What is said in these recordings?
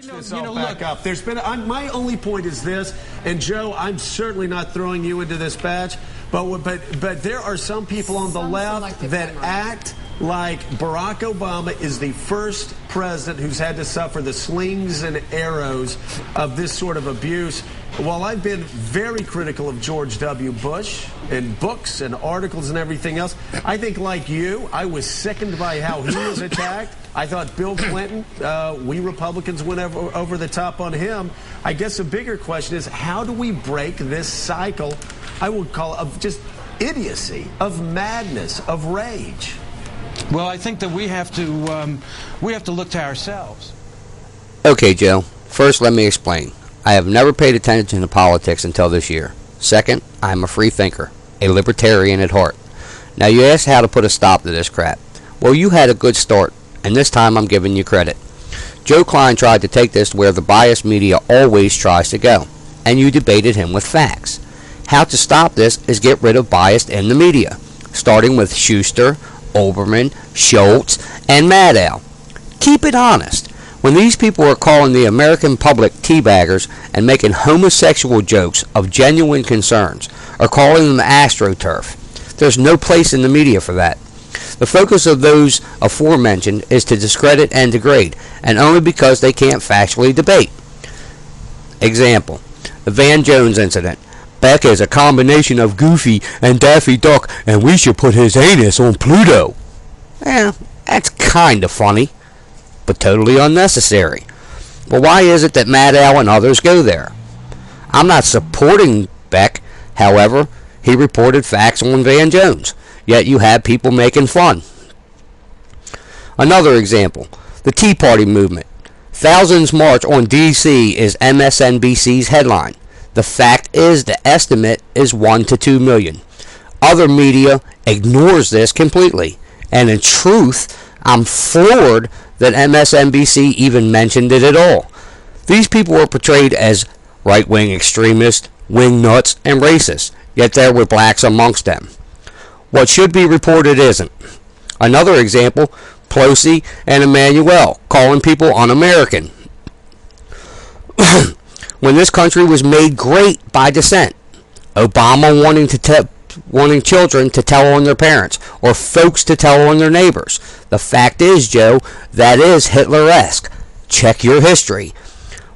Back up. There's been my only point is this, and Joe, I'm certainly not throwing you into this batch, but there are some people on the left that act like Barack Obama is the first president who's had to suffer the slings and arrows of this sort of abuse. While I've been very critical of George W. Bush in books and articles and everything else, I think like you, I was sickened by how he was attacked. I thought Bill Clinton, we Republicans went over the top on him. I guess a bigger question is, how do we break this cycle, I would call it, of just idiocy, of madness, of rage? Well, I think that we have to look to ourselves. Okay, Joe. First, let me explain. I have never paid attention to politics until this year. Second, I am a free thinker, a libertarian at heart. Now, you asked how to put a stop to this crap. Well, you had a good start, and this time I'm giving you credit. Joe Klein tried to take this where the biased media always tries to go, and you debated him with facts. How to stop this is get rid of bias in the media, starting with Schuster, Olbermann, Schultz, and Maddow. Keep it honest. When these people are calling the American public teabaggers and making homosexual jokes of genuine concerns, or calling them astroturf, there's no place in the media for that. The focus of those aforementioned is to discredit and degrade, and only because they can't factually debate. Example, the Van Jones incident. Beck is a combination of Goofy and Daffy Duck, and we should put his anus on Pluto. That's kind of funny, but totally unnecessary. But why is it that Maddow and others go there? I'm not supporting Beck. However, he reported facts on Van Jones, yet you have people making fun. Another example, the Tea Party movement. Thousands march on D.C. is MSNBC's headline. The fact is the estimate is 1 to 2 million. Other media ignores this completely. And in truth, I'm floored that MSNBC even mentioned it at all. These people were portrayed as right-wing extremists, wing-nuts, and racists, yet there were blacks amongst them. What should be reported isn't. Another example, Pelosi and Emmanuel calling people un-American. When this country was made great by dissent. Obama wanting children to tell on their parents, or folks to tell on their neighbors. The fact is, Joe, that is Hitler-esque. Check your history.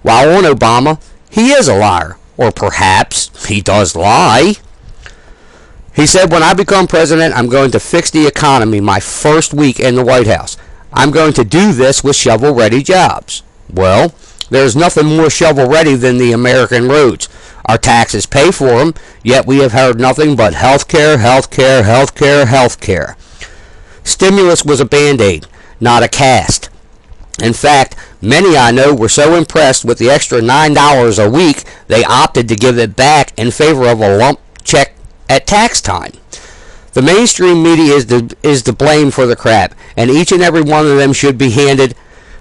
While on Obama, he is a liar, or perhaps he does lie. He said, when I become president, I'm going to fix the economy my first week in the White House. I'm going to do this with shovel-ready jobs. Well, there's nothing more shovel-ready than the American roads. Our taxes pay for them, yet we have heard nothing but health care, health care, health care, health care. Stimulus was a Band-Aid, not a cast. In fact, many I know were so impressed with the extra $9 a week, they opted to give it back in favor of a lump check at tax time. The mainstream media is to blame for the crap, and each and every one of them should be handed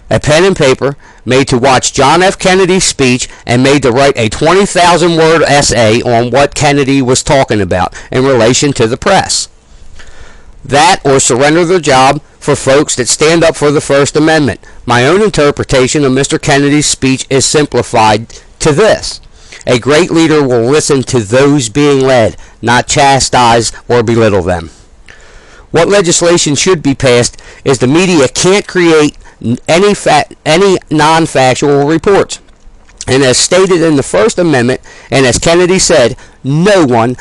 a pen and paper, made to watch John F. Kennedy's speech, and made to write a 20,000-word essay on what Kennedy was talking about in relation to the press. That or surrender their job for folks that stand up for the First Amendment. My own interpretation of Mr. Kennedy's speech is simplified to this. A great leader will listen to those being led, not chastise or belittle them. What legislation should be passed is the media can't create any non-factual reports. And as stated in the First Amendment, and as Kennedy said, no one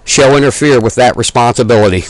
shall interfere with that responsibility.